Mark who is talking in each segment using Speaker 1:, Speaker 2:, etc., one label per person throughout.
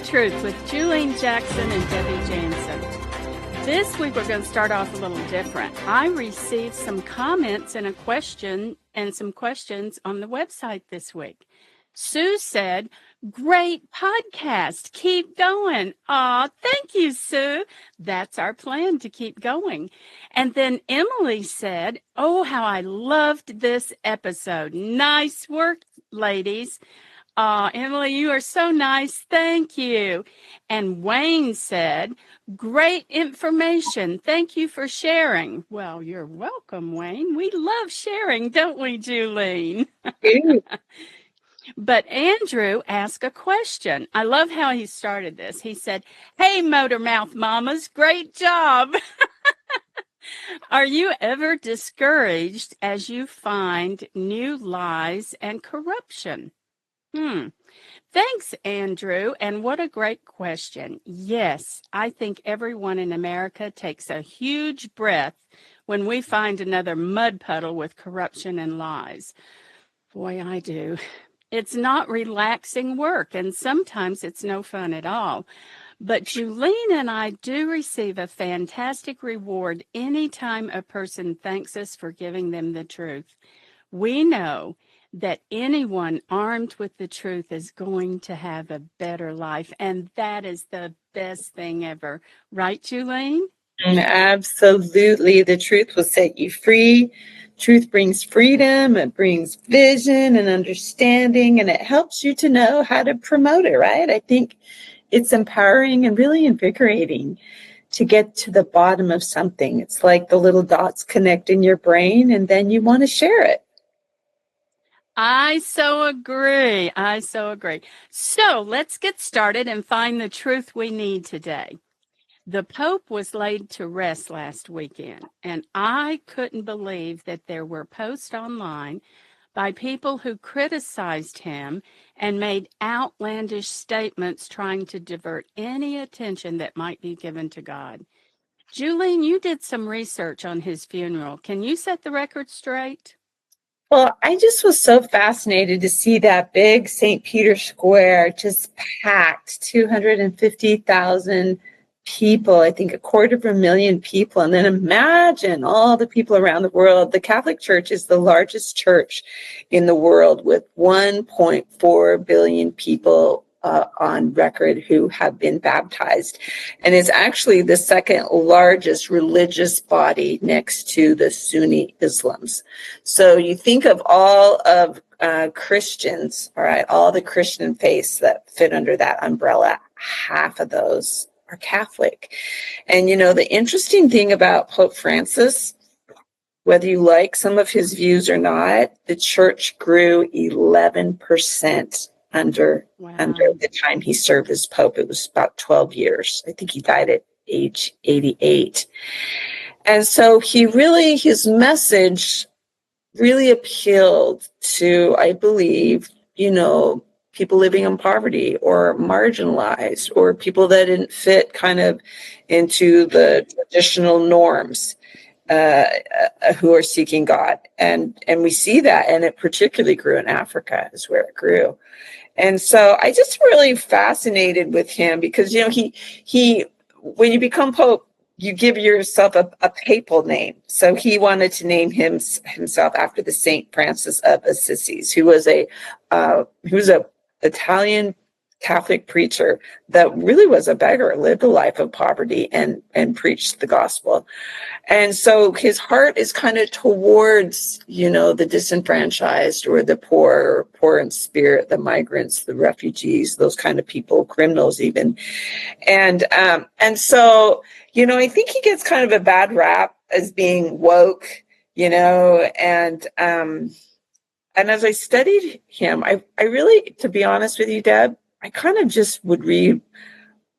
Speaker 1: Truth with Julian Jackson and Debbie Jansen. This week we're going to start off a little different. I received some comments and some questions on the website this week. Sue said, "Great podcast. Keep going." Aw, thank you, Sue. That's our plan, to keep going. And then Emily said, "Oh, how I loved this episode. Nice work, ladies." Emily, you are so nice. Thank you. And Wayne said, "Great information. Thank you for sharing." Well, you're welcome, Wayne. We love sharing, don't we, Julene? But Andrew asked a question. I love how he started this. He said, "Hey, Motor Mouth Mamas, great job." Are you ever discouraged as you find new lies and corruption? Thanks, Andrew. And what a great question. Yes, I think everyone in America takes a huge breath when we find another mud puddle with corruption and lies. Boy, I do. It's not relaxing work, and sometimes it's no fun at all. But Julene and I do receive a fantastic reward anytime a person thanks us for giving them the truth. We know that anyone armed with the truth is going to have a better life, and that is the best thing ever. Right, Julene?
Speaker 2: Absolutely. The truth will set you free. Truth brings freedom, it brings vision and understanding, and it helps you to know how to promote it, right? I think it's empowering and really invigorating to get to the bottom of something. It's like the little dots connect in your brain, and then you want to share it.
Speaker 1: I so agree. So let's get started and find the truth we need today. The Pope was laid to rest last weekend, and I couldn't believe that there were posts online by people who criticized him and made outlandish statements trying to divert any attention that might be given to God. Julene, you did some research on his funeral. Can you set the record straight?
Speaker 2: Well, I just was so fascinated to see that big St. Peter Square just packed, 250,000 people, I think 250,000 people. And then imagine all the people around the world. The Catholic Church is the largest church in the world with 1.4 billion people on record who have been baptized. And it's actually the second largest religious body next to the Sunni Islams. So you think of all of Christians, all right, all the Christian faiths that fit under that umbrella, half of those are Catholic. And, you know, the interesting thing about Pope Francis, whether you like some of his views or not, the church grew 11% under the time he served as Pope. It was about 12 years. I think he died at age 88. And so his message really appealed to, I believe, you know, people living in poverty or marginalized or people that didn't fit kind of into the traditional norms who are seeking God. And we see that, and it particularly grew in Africa is where it grew. And so I just really fascinated with him because, you know, he when you become Pope, you give yourself a papal name. So he wanted to name himself after the Saint Francis of Assisi, who was a Italian Catholic preacher that really was a beggar, lived a life of poverty and preached the gospel. And so his heart is kind of towards, you know, the disenfranchised or the poor in spirit, the migrants, the refugees, those kind of people, criminals even. And so, you know, I think he gets kind of a bad rap as being woke, you know, and as I studied him, I really, to be honest with you, Deb, I kind of just would read,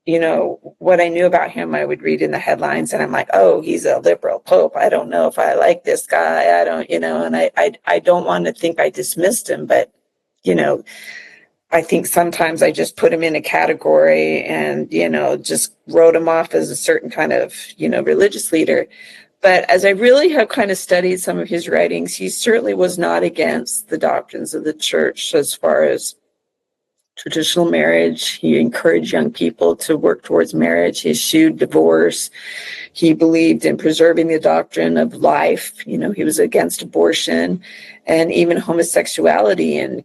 Speaker 2: you know, what I knew about him. I would read in the headlines and I'm like, oh, he's a liberal Pope. I don't know if I like this guy. I don't, you know, and I don't want to think I dismissed him, but, you know, I think sometimes I just put him in a category and, you know, just wrote him off as a certain kind of, you know, religious leader. But as I really have kind of studied some of his writings, he certainly was not against the doctrines of the church as far as traditional marriage. He encouraged young people to work towards marriage. He eschewed divorce. He believed in preserving the doctrine of life. You know, he was against abortion and even homosexuality and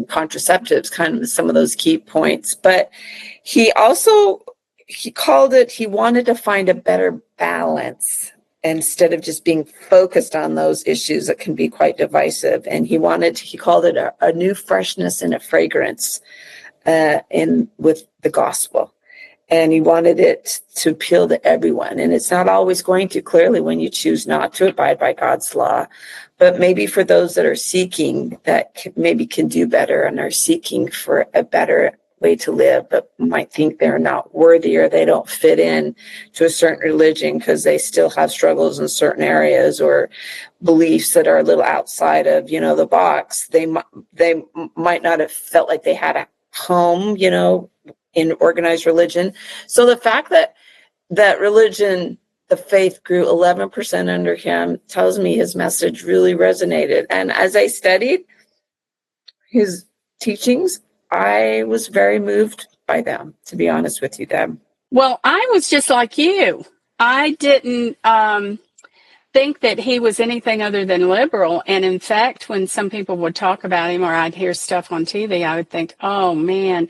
Speaker 2: contraceptives, kind of some of those key points. But he also, he wanted to find a better balance instead of just being focused on those issues that can be quite divisive. And he called it a new freshness and a fragrance with the gospel. And he wanted it to appeal to everyone. And it's not always going to, clearly, when you choose not to abide by God's law. But maybe for those that are seeking, maybe can do better and are seeking for a better way to live, but might think they're not worthy or they don't fit in to a certain religion because they still have struggles in certain areas or beliefs that are a little outside of, the box. They might not have felt like they had a home, in organized religion. So the fact that religion, the faith grew 11% under him tells me his message really resonated. And as I studied his teachings, I was very moved by them, to be honest with you, Deb.
Speaker 1: Well, I was just like you. I didn't think that he was anything other than liberal. And in fact, when some people would talk about him or I'd hear stuff on TV, I would think, oh man,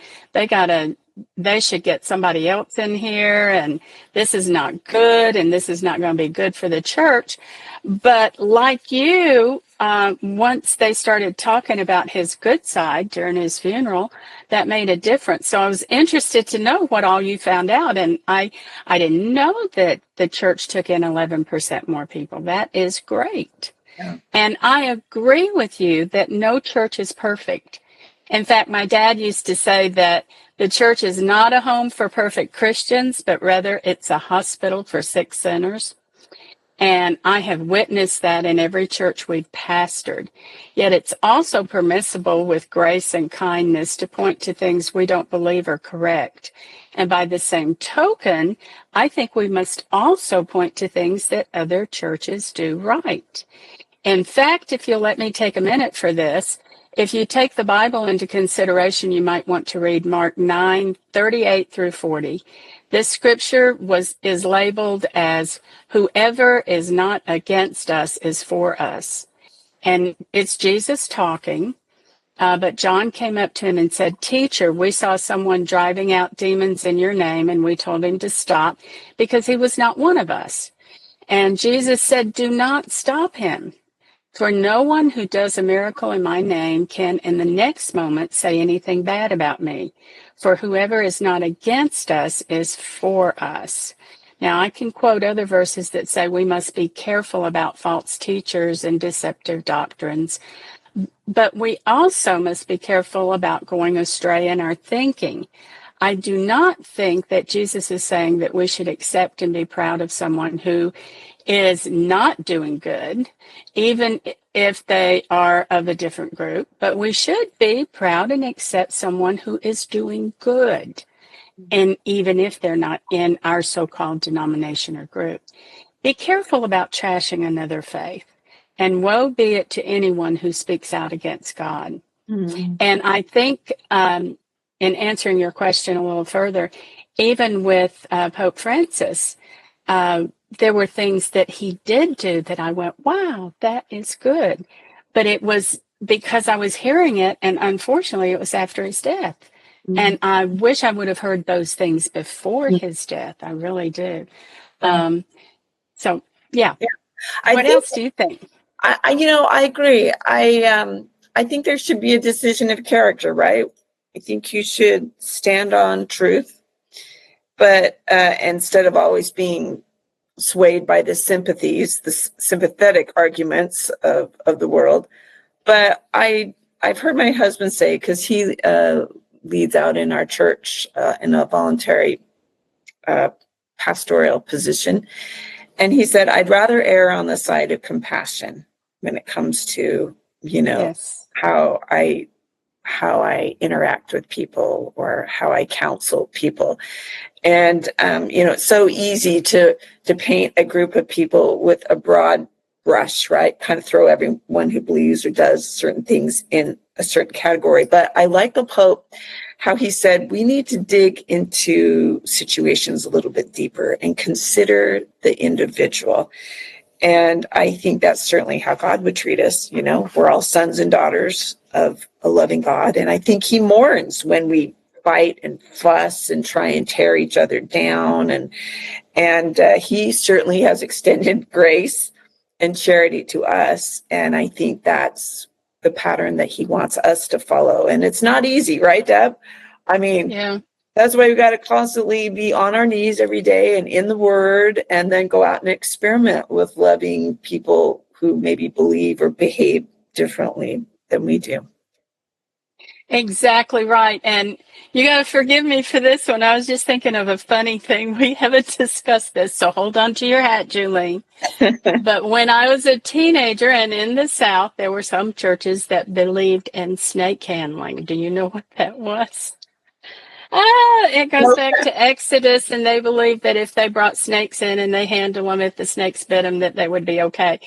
Speaker 1: they should get somebody else in here, and this is not good, and this is not going to be good for the church. But like you, once they started talking about his good side during his funeral, that made a difference. So I was interested to know what all you found out, and I didn't know that the church took in 11% more people. That is great.
Speaker 2: Yeah.
Speaker 1: And I agree with you that no church is perfect. In fact, my dad used to say that the church is not a home for perfect Christians, but rather it's a hospital for sick sinners. And I have witnessed that in every church we've pastored. Yet it's also permissible with grace and kindness to point to things we don't believe are correct. And by the same token, I think we must also point to things that other churches do right. In fact, if you'll let me take a minute for this, if you take the Bible into consideration, you might want to read Mark 9:38 through 40. This scripture is labeled as whoever is not against us is for us. And it's Jesus talking, but John came up to him and said, "Teacher, we saw someone driving out demons in your name, and we told him to stop because he was not one of us." And Jesus said, "Do not stop him. For no one who does a miracle in my name can in the next moment say anything bad about me. For whoever is not against us is for us." Now, I can quote other verses that say we must be careful about false teachers and deceptive doctrines. But we also must be careful about going astray in our thinking. I do not think that Jesus is saying that we should accept and be proud of someone who is not doing good, even if they are of a different group, but we should be proud and accept someone who is doing good, and even if they're not in our so-called denomination or group. Be careful about trashing another faith, and woe be it to anyone who speaks out against God.
Speaker 2: Mm-hmm.
Speaker 1: And I think in answering your question a little further, even with Pope Francis, there were things that he did do that I went, wow, that is good. But it was because I was hearing it, and unfortunately, it was after his death. Mm-hmm. And I wish I would have heard those things before his death. I really do. So, yeah. What else do you think?
Speaker 2: I agree. I think there should be a decision of character, right? I think you should stand on truth, but instead of always being swayed by the sympathies, the sympathetic arguments of the world. But I've heard my husband say, because he leads out in our church in a voluntary pastoral position, and he said, I'd rather err on the side of compassion when it comes to,
Speaker 1: Yes.
Speaker 2: how I interact with people or how I counsel people. And, it's so easy to paint a group of people with a broad brush, right? Kind of throw everyone who believes or does certain things in a certain category. But I like the Pope, how he said we need to dig into situations a little bit deeper and consider the individual. And I think that's certainly how God would treat us. You know, we're all sons and daughters of a loving God. And I think he mourns when we fight and fuss and try and tear each other down. And he certainly has extended grace and charity to us. And I think that's the pattern that he wants us to follow. And it's not easy, right, Deb? I mean,
Speaker 1: Yeah.
Speaker 2: that's why we got to constantly be on our knees every day and in the word, and then go out and experiment with loving people who maybe believe or behave differently than we do.
Speaker 1: Exactly right. And you got to forgive me for this one. I was just thinking of a funny thing. We haven't discussed this, so hold on to your hat, Julie. But when I was a teenager and in the South, there were some churches that believed in snake handling. Do you know what that was? It goes back to Exodus, and they believed that if they brought snakes in and they handled them, if the snakes bit them, that they would be okay.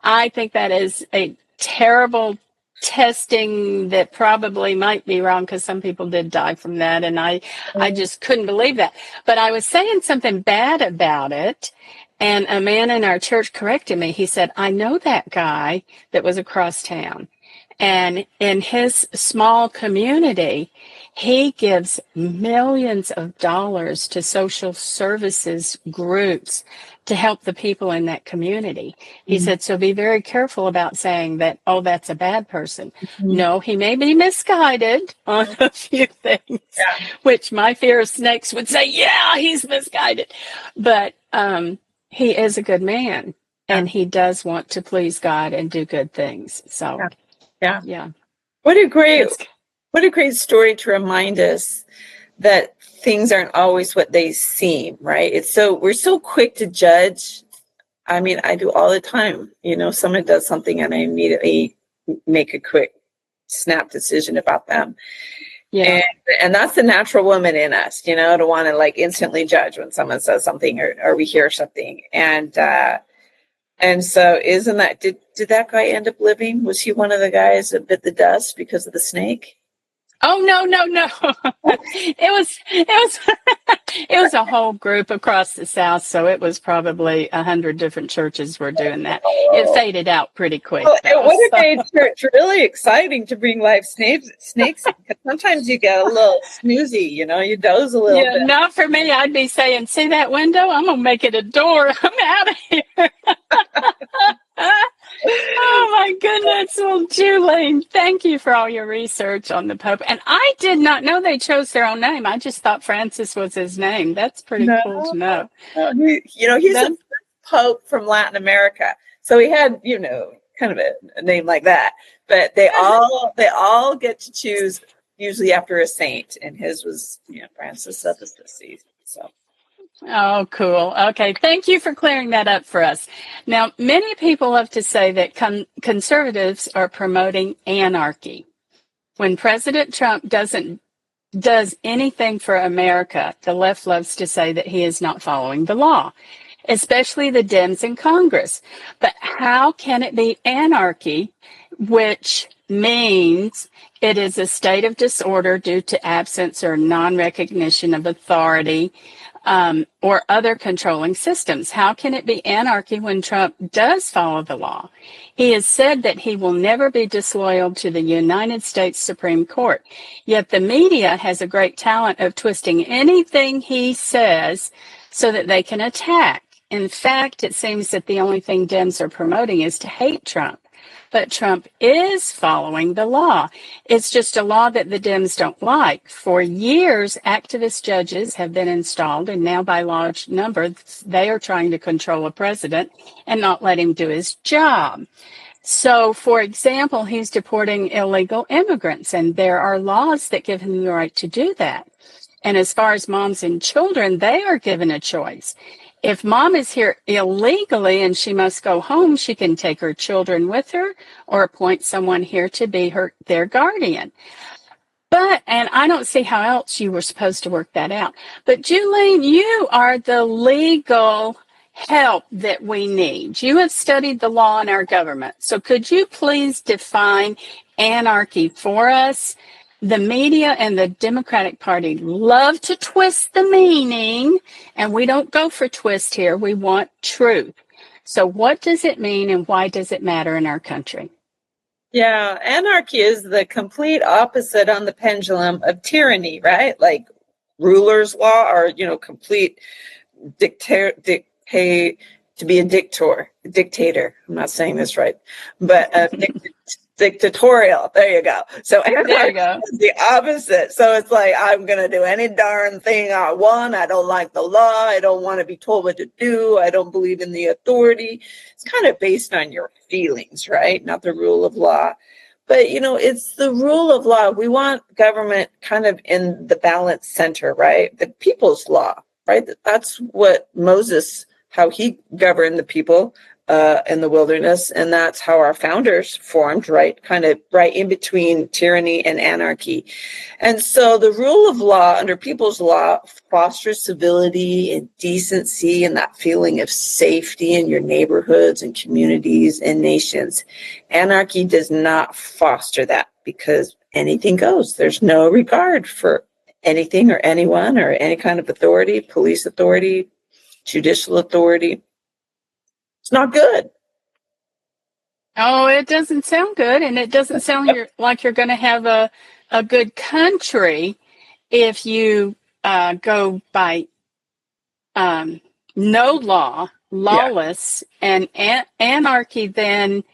Speaker 1: I think that is a terrible testing that probably might be wrong, because some people did die from that, and I just couldn't believe that. But I was saying something bad about it, and a man in our church corrected me. He said, I know that guy that was across town, and in his small community, he gives millions of dollars to social services groups to help the people in that community. He said, so be very careful about saying that, oh, that's a bad person. No, he may be misguided on a few things, which my fear of snakes would say, yeah, he's misguided. But he is a good man, and he does want to please God and do good things. So, yeah.
Speaker 2: What a great story to remind us that things aren't always what they seem, right? We're so quick to judge. I mean, I do all the time. You know, someone does something and I immediately make a quick snap decision about them.
Speaker 1: Yeah.
Speaker 2: And that's the natural woman in us, you know, to want to like instantly judge when someone says something or we hear something. And so did that guy end up living? Was he one of the guys that bit the dust because of the snake?
Speaker 1: Oh, no. It was a whole group across the South, so it was probably 100 different churches were doing that. It faded out pretty quick.
Speaker 2: Well, it would have made church really exciting to bring live snakes in, because sometimes you get a little snoozy, you know, you doze a little bit.
Speaker 1: Not for me. I'd be saying, see that window? I'm going to make it a door. I'm out of here. Oh, my goodness. Well, Julie, thank you for all your research on the Pope. And I did not know they chose their own name. I just thought Francis was his name. That's pretty cool to know.
Speaker 2: He's a Pope from Latin America. So he had, you know, kind of a name like that. But they all get to choose usually after a saint. And his was, Francis of Assisi. So.
Speaker 1: Oh, cool. Okay. Thank you for clearing that up for us. Now, many people love to say that conservatives are promoting anarchy. When President Trump does anything for America, the left loves to say that he is not following the law, especially the Dems in Congress. But how can it be anarchy, which means it is a state of disorder due to absence or non-recognition of authority, or other controlling systems? How can it be anarchy when Trump does follow the law? He has said that he will never be disloyal to the United States Supreme Court. Yet the media has a great talent of twisting anything he says so that they can attack. In fact, it seems that the only thing Dems are promoting is to hate Trump. But Trump is following the law. It's just a law that the Dems don't like. For years, activist judges have been installed, and now by large numbers, they are trying to control a president and not let him do his job. So, for example, he's deporting illegal immigrants, and there are laws that give him the right to do that. And as far as moms and children, they are given a choice. If mom is here illegally and she must go home, she can take her children with her or appoint someone here to be their guardian. And I don't see how else you were supposed to work that out. But Julene, you are the legal help that we need. You have studied the law in our government. So could you please define anarchy for us? The media and the Democratic Party love to twist the meaning, and we don't go for twist here. We want truth. So what does it mean and why does it matter in our country?
Speaker 2: Yeah, anarchy is the complete opposite on the pendulum of tyranny, right? Like ruler's law or, complete dictate to be a dictator. I'm not saying this right, but dictatorial. There you go. So
Speaker 1: There you go.
Speaker 2: is the opposite. So it's like, I'm going to do any darn thing I want. I don't like the law. I don't want to be told what to do. I don't believe in the authority. It's kind of based on your feelings, right? Not the rule of law. But, it's the rule of law. We want government kind of in the balance center, right? The people's law, right? That's what Moses, how he governed the people in the wilderness. And that's how our founders formed, right? Kind of right in between tyranny and anarchy. And so the rule of law under people's law fosters civility and decency and that feeling of safety in your neighborhoods and communities and nations. Anarchy does not foster that because anything goes. There's no regard for anything or anyone or any kind of authority, police authority, judicial authority. It's not good.
Speaker 1: Oh, it doesn't sound good, and it doesn't sound like you're going to have a good country if you go by no law, lawless, and anarchy. Then,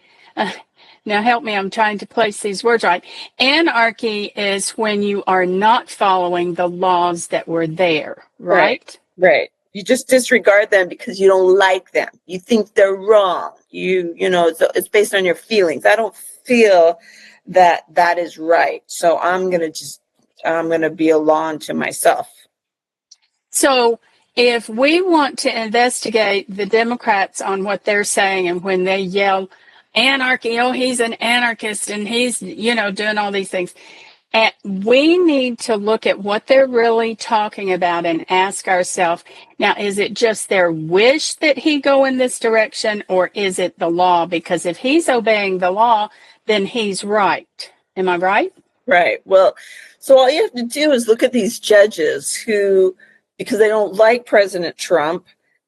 Speaker 1: now help me, I'm trying to place these words right. Anarchy is when you are not following the laws that were there, right?
Speaker 2: Right. You just disregard them because you don't like them. You think they're wrong. It's based on your feelings. I don't feel that is right. So I'm going to be a law unto myself.
Speaker 1: So if we want to investigate the Democrats on what they're saying and when they yell anarchy, oh, he's an anarchist and he's, doing all these things. And we need to look at what they're really talking about and ask ourselves, now, is it just their wish that he go in this direction or is it the law? Because if he's obeying the law, then he's right. Am I right?
Speaker 2: Right. Well, so all you have to do is look at these judges who, because they don't like President Trump,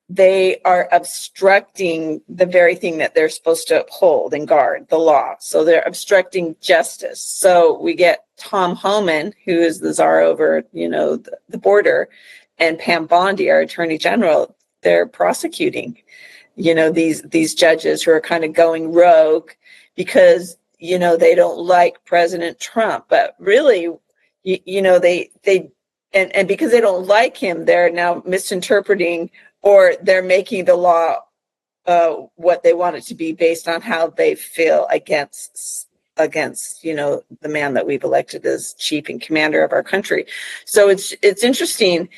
Speaker 2: they are obstructing the very thing that they're supposed to uphold and guard, the law. So they're obstructing justice. So we get Tom Homan, who is the czar over, the border, and Pam Bondi, our attorney general. They're prosecuting, these judges who are kind of going rogue because, they don't like President Trump. But really, and because they don't like him, they're now misinterpreting or they're making the law what they want it to be based on how they feel against the man that we've elected as chief and commander of our country. So it's interesting,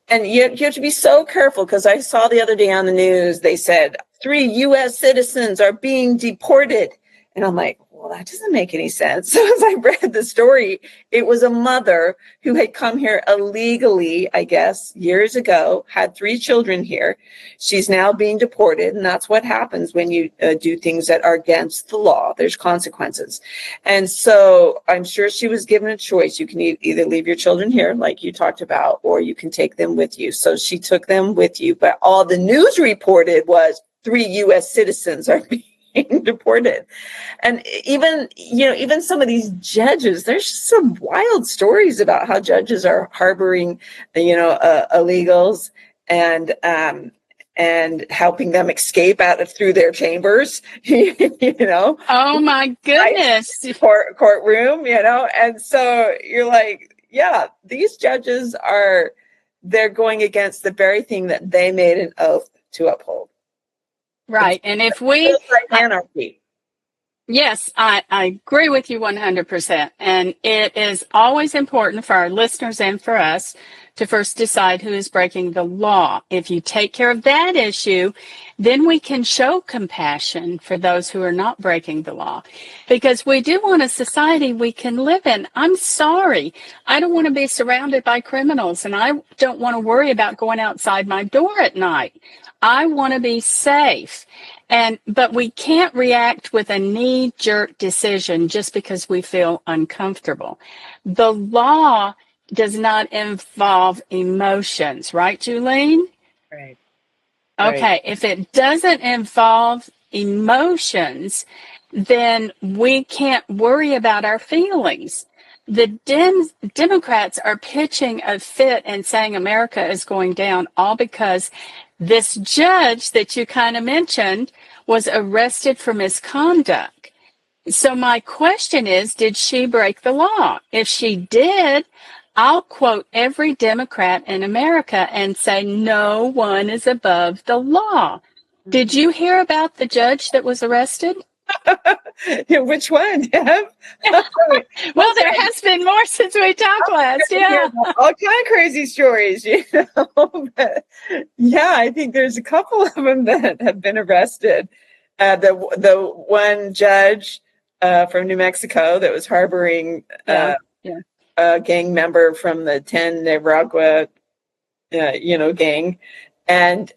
Speaker 2: and you have to be so careful because I saw the other day on the news they said 3 U.S. citizens are being deported, and I'm like, well, that doesn't make any sense. So as I read the story, it was a mother who had come here illegally, I guess, years ago, had 3 children here. She's now being deported, and that's what happens when you do things that are against the law. There's consequences. And so I'm sure she was given a choice. You can either leave your children here, like you talked about, or you can take them with you. So she took them with you. But all the news reported was 3 U.S. citizens are being deported. And even some of these judges, there's some wild stories about how judges are harboring, illegals and helping them escape through their chambers,
Speaker 1: Oh my goodness.
Speaker 2: Courtroom, and so you're like, yeah, these judges they're going against the very thing that they made an oath to uphold.
Speaker 1: Right. And if we
Speaker 2: anarchy.
Speaker 1: Yes, I agree with you 100%. And it is always important for our listeners and for us to first decide who is breaking the law. If you take care of that issue, then we can show compassion for those who are not breaking the law, because we do want a society we can live in. I'm sorry. I don't want to be surrounded by criminals, and I don't want to worry about going outside my door at night. I want to be safe. But we can't react with a knee-jerk decision just because we feel uncomfortable. The law does not involve emotions, right, Julene?
Speaker 2: Right.
Speaker 1: Okay, if it doesn't involve emotions, then we can't worry about our feelings. The Democrats are pitching a fit and saying America is going down, all because this judge that you kind of mentioned was arrested for misconduct. So my question is, did she break the law? If she did, I'll quote every Democrat in America and say no one is above the law. Did you hear about the judge that was arrested?
Speaker 2: Yeah, which one, Deb?
Speaker 1: Well, there has been more since we talked last. Yeah.
Speaker 2: All kind of crazy stories, you know. But yeah, I think there's a couple of them that have been arrested. The one judge from New Mexico that was harboring
Speaker 1: Yeah.
Speaker 2: a gang member from the 10 Nicaragua, gang, and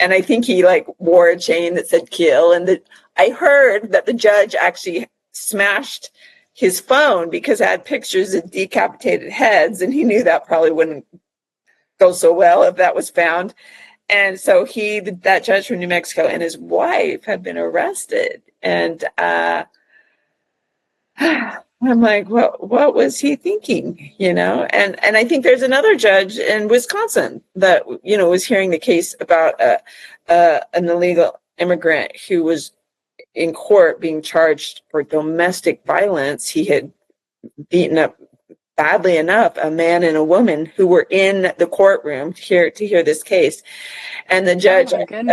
Speaker 2: and I think he like wore a chain that said "kill," and I heard that the judge actually smashed his phone because it had pictures of decapitated heads, and he knew that probably wouldn't go so well if that was found. And so that judge from New Mexico and his wife have been arrested. And I'm like, what was he thinking? And I think there's another judge in Wisconsin that, was hearing the case about an illegal immigrant who was in court being charged for domestic violence. He had beaten up badly enough a man and a woman who were in the courtroom to hear this case, and the judge learned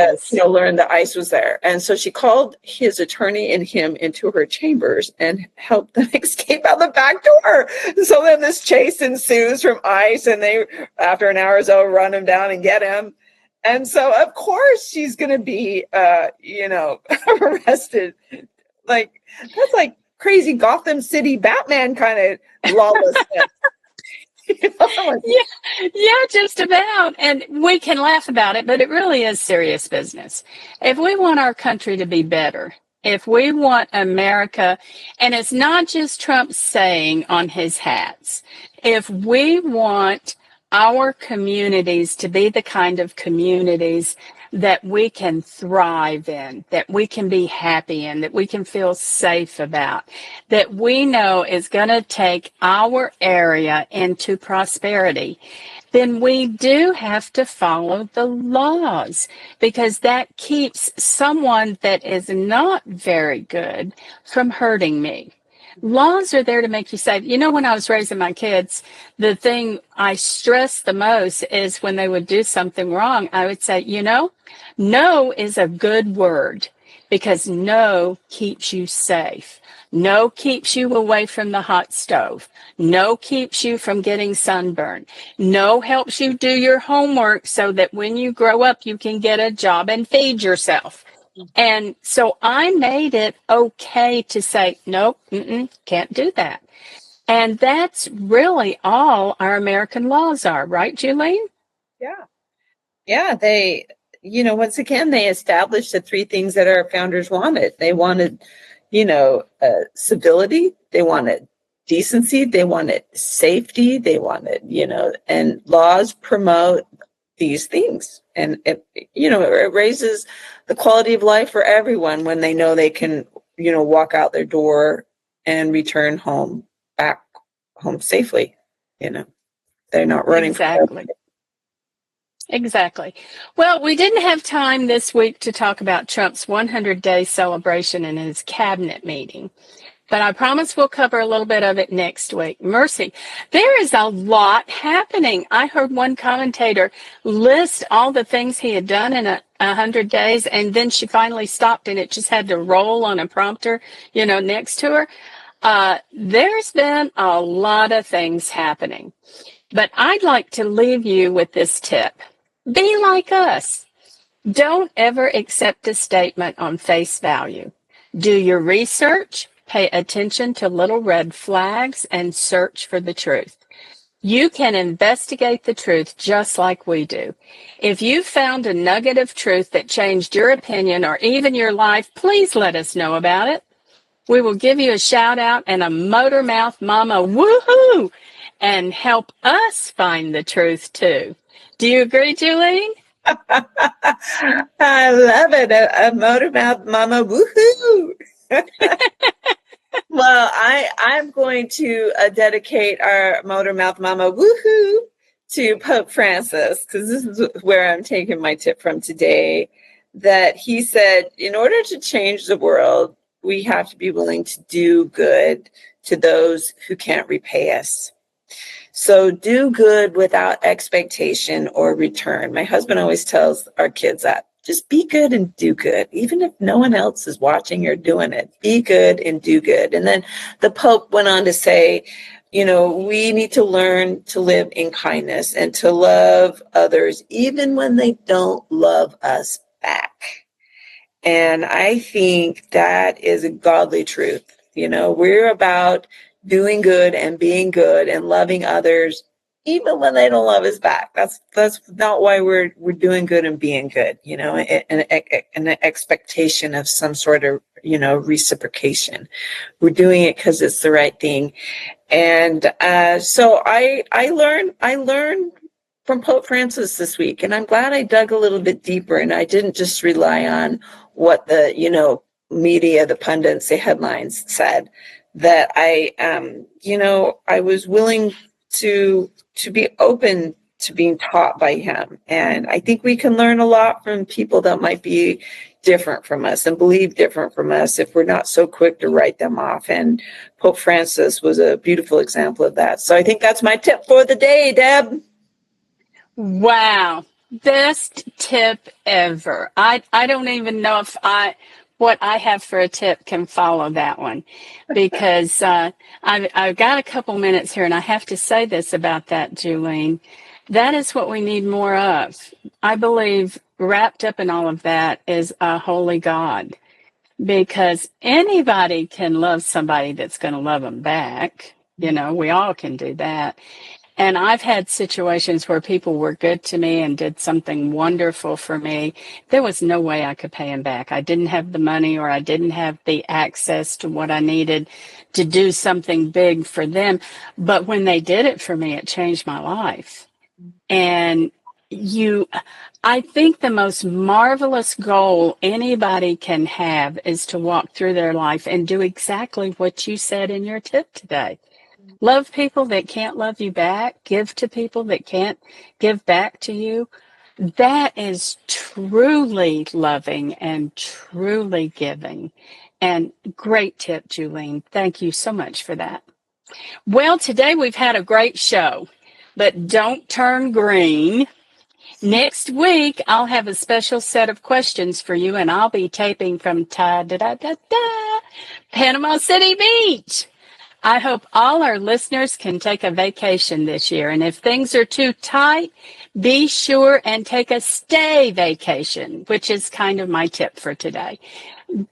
Speaker 2: that ICE was there, and so she called his attorney and him into her chambers and helped them escape out the back door. So then this chase ensues from ICE, and they, after an hour or so, run him down and get him. And so of course she's going to be arrested. Like, that's like crazy Gotham City Batman kind of lawlessness.
Speaker 1: Yeah, just about. And we can laugh about it, but it really is serious business. If we want our country to be better, if we want America, and it's not just Trump saying on his hats, if we want our communities to be the kind of communities that we can thrive in, that we can be happy in, that we can feel safe about, that we know is going to take our area into prosperity, then we do have to follow the laws, because that keeps someone that is not very good from hurting me. Laws are there to make you safe. When I was raising my kids, the thing I stressed the most is when they would do something wrong, I would say, no is a good word, because no keeps you safe. No keeps you away from the hot stove. No keeps you from getting sunburned. No helps you do your homework so that when you grow up, you can get a job and feed yourself. And so I made it okay to say, nope, can't do that. And that's really all our American laws are, right, Julene?
Speaker 2: Yeah. Yeah, they, once again, they established the three things that our founders wanted. They wanted, civility, they wanted decency, they wanted safety, they wanted, and laws promote these things. And it raises the quality of life for everyone when they know they can, walk out their door and return back home safely. They're not running.
Speaker 1: Exactly. Well, we didn't have time this week to talk about Trump's 100-day celebration in his cabinet meeting, but I promise we'll cover a little bit of it next week. Mercy, there is a lot happening. I heard one commentator list all the things he had done in 100 days, and then she finally stopped and it just had to roll on a prompter, next to her. There's been a lot of things happening. But I'd like to leave you with this tip. Be like us. Don't ever accept a statement on face value. Do your research, pay attention to little red flags, and search for the truth. You can investigate the truth just like we do. If you found a nugget of truth that changed your opinion or even your life, please let us know about it. We will give you a shout out and a motor mouth mama woohoo and help us find the truth too. Do you agree, Julene?
Speaker 2: I love it. A motor mouth mama. Woohoo. Well, I'm going to dedicate our motor mouth mama woohoo to Pope Francis, because this is where I'm taking my tip from today. That he said, in order to change the world, we have to be willing to do good to those who can't repay us. So do good without expectation or return. My husband always tells our kids that. Just be good and do good. Even if no one else is watching or doing it, be good and do good. And then the Pope went on to say, we need to learn to live in kindness and to love others, even when they don't love us back. And I think that is a godly truth. We're about doing good and being good and loving others, even when they don't love us back. That's not why we're doing good and being good. An expectation of some sort of reciprocation. We're doing it because it's the right thing. And so I learned from Pope Francis this week, and I'm glad I dug a little bit deeper and I didn't just rely on what the media, the pundits, the headlines said. That I was willing to be open to being taught by him, and I think we can learn a lot from people that might be different from us and believe different from us if we're not so quick to write them off. And Pope Francis was a beautiful example of that. So I think that's my tip for the day, Deb.
Speaker 1: Wow. Best tip ever. I don't even know if what I have for a tip can follow that one, because I've got a couple minutes here and I have to say this about that, Julene. That is what we need more of. I believe wrapped up in all of that is a holy God, because anybody can love somebody that's going to love them back. We all can do that. And I've had situations where people were good to me and did something wonderful for me. There was no way I could pay them back. I didn't have the money, or I didn't have the access to what I needed to do something big for them. But when they did it for me, it changed my life. And I think the most marvelous goal anybody can have is to walk through their life and do exactly what you said in your tip today. Love people that can't love you back. Give to people that can't give back to you. That is truly loving and truly giving. And great tip, Julene. Thank you so much for that. Well, today we've had a great show, but don't turn green. Next week, I'll have a special set of questions for you, and I'll be taping from Panama City Beach. I hope all our listeners can take a vacation this year. And if things are too tight, be sure and take a stay vacation, which is kind of my tip for today.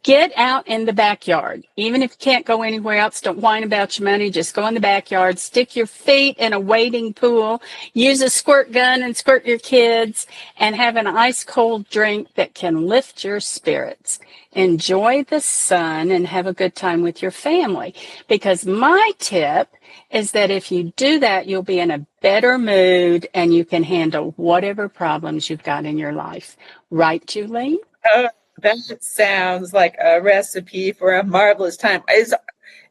Speaker 1: Get out in the backyard. Even if you can't go anywhere else, don't whine about your money. Just go in the backyard, stick your feet in a wading pool, use a squirt gun and squirt your kids, and have an ice cold drink that can lift your spirits. Enjoy the sun and have a good time with your family. Because my tip is that if you do that, you'll be in a better mood and you can handle whatever problems you've got in your life. Right, Julene?
Speaker 2: Oh, that sounds like a recipe for a marvelous time. Is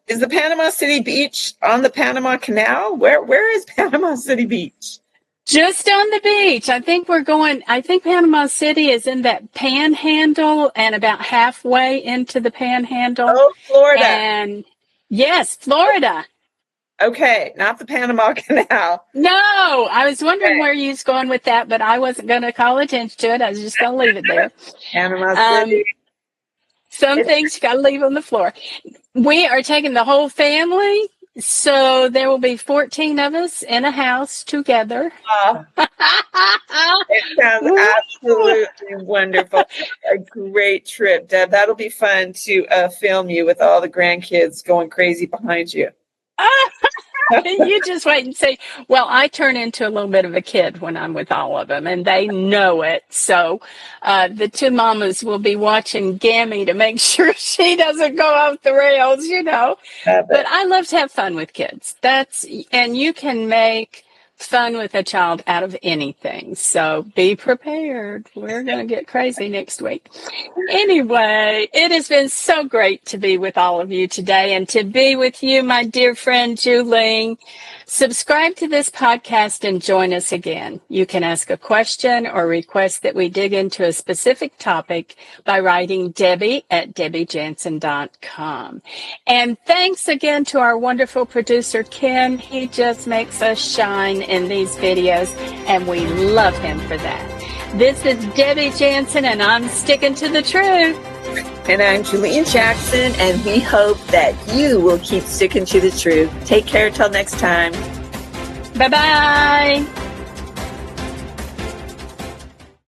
Speaker 2: the Panama City Beach on the Panama Canal? Where is Panama City Beach?
Speaker 1: Just on the beach. I think Panama City is in that panhandle and about halfway into the panhandle.
Speaker 2: Oh, Florida.
Speaker 1: And yes, Florida.
Speaker 2: Okay, not the Panama Canal.
Speaker 1: No, I was wondering where you was going with that, but I wasn't going to call attention to it. I was just going to leave it there.
Speaker 2: Panama City.
Speaker 1: Some things you got to leave on the floor. We are taking the whole family So there will be 14 of us in a house together.
Speaker 2: It sounds absolutely wonderful. A great trip, Deb. That'll be fun to film you with all the grandkids going crazy behind you.
Speaker 1: You just wait and see. Well, I turn into a little bit of a kid when I'm with all of them, and they know it. So the two mamas will be watching Gammy to make sure she doesn't go off the rails, you know. But I love to have fun with kids. And you can make fun with a child out of anything. So be prepared. We're going to get crazy next week. Anyway, it has been so great to be with all of you today and to be with you, my dear friend Julie. Subscribe to this podcast and join us again. You can ask a question or request that we dig into a specific topic by writing Debbie at debbiejansen.com. And thanks again to our wonderful producer, Ken. He just makes us shine in these videos, and we love him for that. This is Debbie Jansen, and I'm sticking to the truth.
Speaker 2: And I'm Julian Jackson, and we hope that you will keep sticking to the truth. Take care till next time.
Speaker 1: Bye-bye.